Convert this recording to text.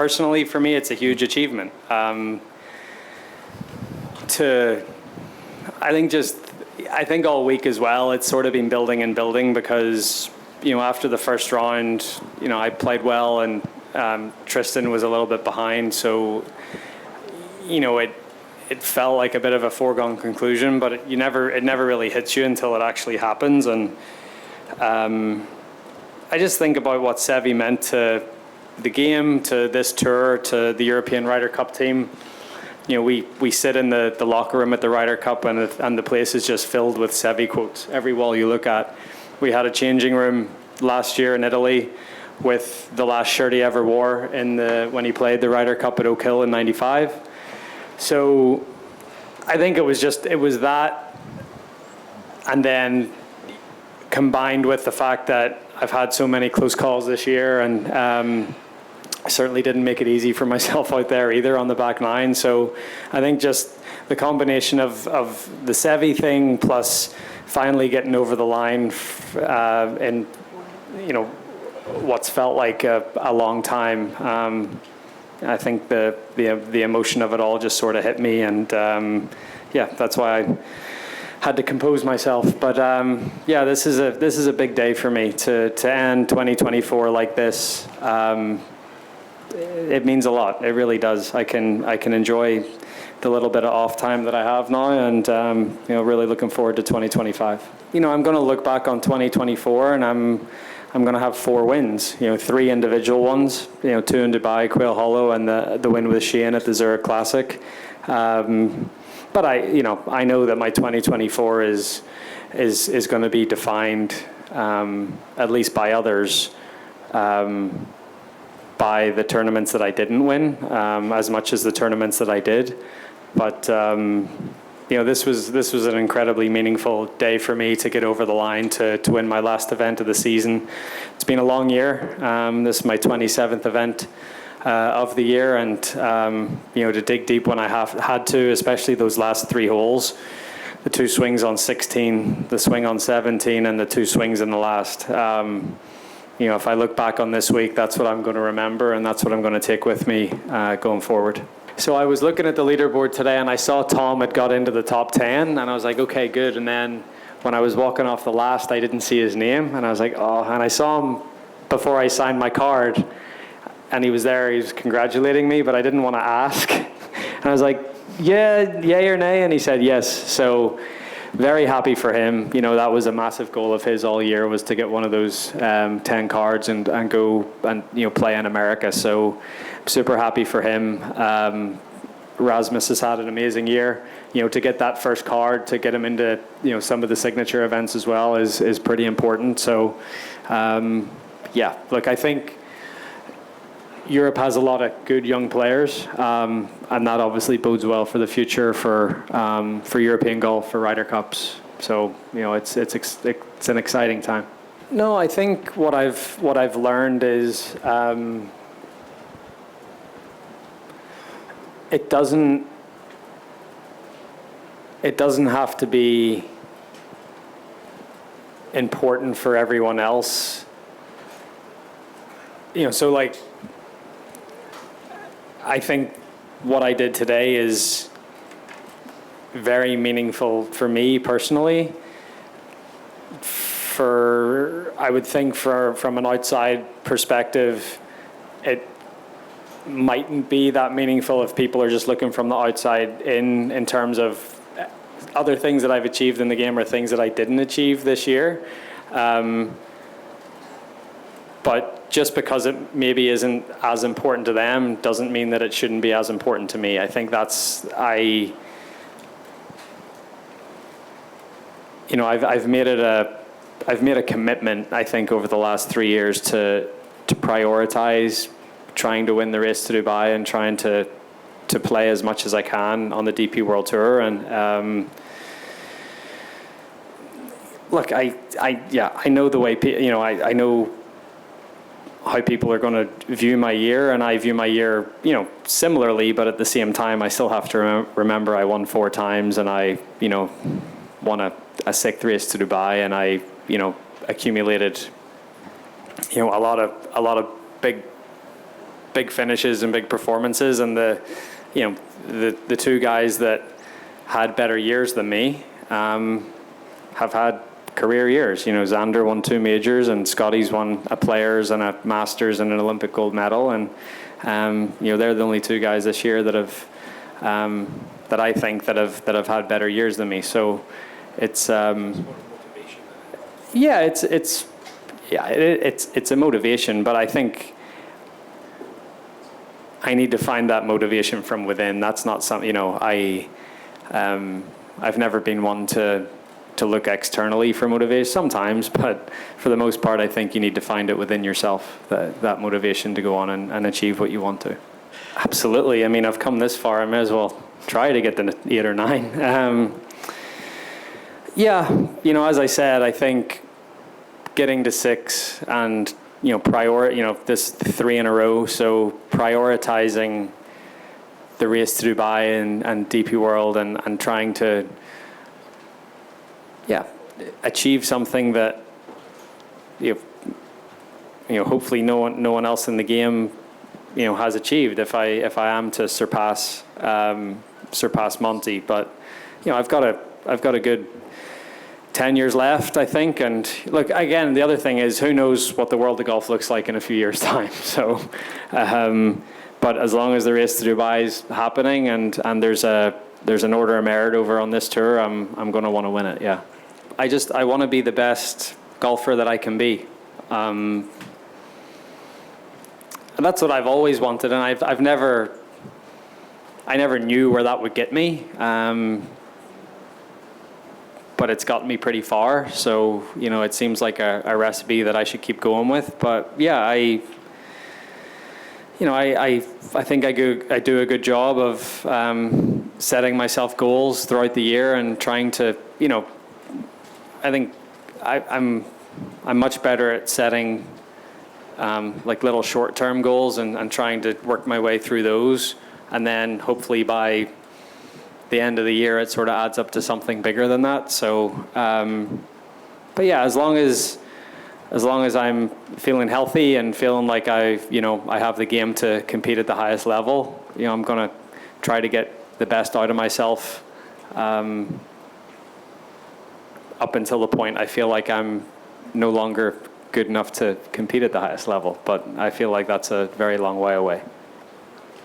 personally, for me, it's a huge achievement. I think all week as well, it's sort of been building and building because, after the first round, I played well and Tristan was a little bit behind. So, it felt like a bit of a foregone conclusion, but it never really hits you until it actually happens. And I just think about what Seve meant to the game, to this tour, to the European Ryder Cup team. We sit in the locker room at the Ryder Cup and the place is just filled with Seve quotes. Every wall you look at. We had a changing room last year in Italy with the last shirt he ever wore when he played the Ryder Cup at Oak Hill in '95. So I think it was that, and then combined with the fact that I've had so many close calls this year, and I certainly didn't make it easy for myself out there either on the back nine. So I think just the combination of the Seve thing plus finally getting over the line in what's felt like a long time. I think the emotion of it all just sort of hit me, and that's why I had to compose myself. But this is a big day for me to end 2024 like this. It means a lot. It really does. I can enjoy the little bit of off time that I have now, and really looking forward to 2025. I'm going to look back on 2024, and I'm going to have 4 wins. 3 individual ones. 2 in Dubai, Quail Hollow, and the win with Shane at the Zurich Classic. But I know that my 2024 is going to be defined, at least by others, by the tournaments that I didn't win, as much as the tournaments that I did. But this was an incredibly meaningful day for me to get over the line to win my last event of the season. It's been a long year. This is my 27th event of the year, and to dig deep when I had to, especially those last 3 holes, the 2 swings on 16, the swing on 17, and the 2 swings in the last. If I look back on this week, that's what I'm going to remember, and that's what I'm going to take with me going forward. So I was looking at the leaderboard today, and I saw Tom had got into the top 10, and I was like, okay, good. And then when I was walking off the last, I didn't see his name, and I was like, oh. And I saw him before I signed my card, and he was there. He was congratulating me, but I didn't want to ask. And I was like, yeah, yay or nay? And he said yes. So very happy for him. That was a massive goal of his all year, was to get one of those 10 cards and go and play in America. So super happy for him. Rasmus has had an amazing year. To get that first card, to get him into some of the signature events as well is pretty important. So look, I think Europe has a lot of good young players, and that obviously bodes well for the future for European golf, for Ryder Cups. So it's an exciting time. No, I think what I've learned is it doesn't have to be important for everyone else. So like, I think what I did today is very meaningful for me personally. I would think from an outside perspective, it mightn't be that meaningful if people are just looking from the outside in terms of other things that I've achieved in the game or things that I didn't achieve this year. But just because it maybe isn't as important to them doesn't mean that it shouldn't be as important to me. I think I've made a commitment, I think, over the last 3 years to prioritize trying to win the race to Dubai and trying to play as much as I can on the DP World Tour. And look, I know the way I know how people are going to view my year, and I view my year, similarly, but at the same time, I still have to remember I won 4 times, and I, won a 6th race to Dubai, and I, accumulated, a lot of big big finishes and big performances, and the two guys that had better years than me have had career years. Xander won 2 majors, and Scotty's won a Players and a Masters and an Olympic gold medal, and they're the only 2 guys this year that have that I think that have had better years than me. So it's it's a motivation, but I think I need to find that motivation from within. That's not something, I've never been one to look externally for motivation sometimes, but for the most part, I think you need to find it within yourself, that motivation to go on and achieve what you want to. Absolutely. I mean, I've come this far, I may as well try to get to 8 or 9. As I said, I think getting to 6 and this 3 in a row, so prioritizing the race to Dubai and DP World and trying to achieve something that hopefully no one else in the game has achieved, if I am to surpass Monty. But I've got a good 10 years left, I think. And look, again, the other thing is, who knows what the world of golf looks like in a few years' time. So, but as long as the race to Dubai is happening and there's an order of merit over on this tour, I'm going to want to win it. Yeah, I want to be the best golfer that I can be. And that's what I've always wanted, and I never knew where that would get me. But it's gotten me pretty far, so it seems like a recipe that I should keep going with. But yeah, I think I do a good job of setting myself goals throughout the year and trying to, I think I'm much better at setting like little short-term goals and trying to work my way through those, and then hopefully by the end of the year it sort of adds up to something bigger than that. So but yeah, as long as I'm feeling healthy and feeling like I have the game to compete at the highest level, I'm going to try to get the best out of myself up until the point I feel like I'm no longer good enough to compete at the highest level. But I feel like that's a very long way away.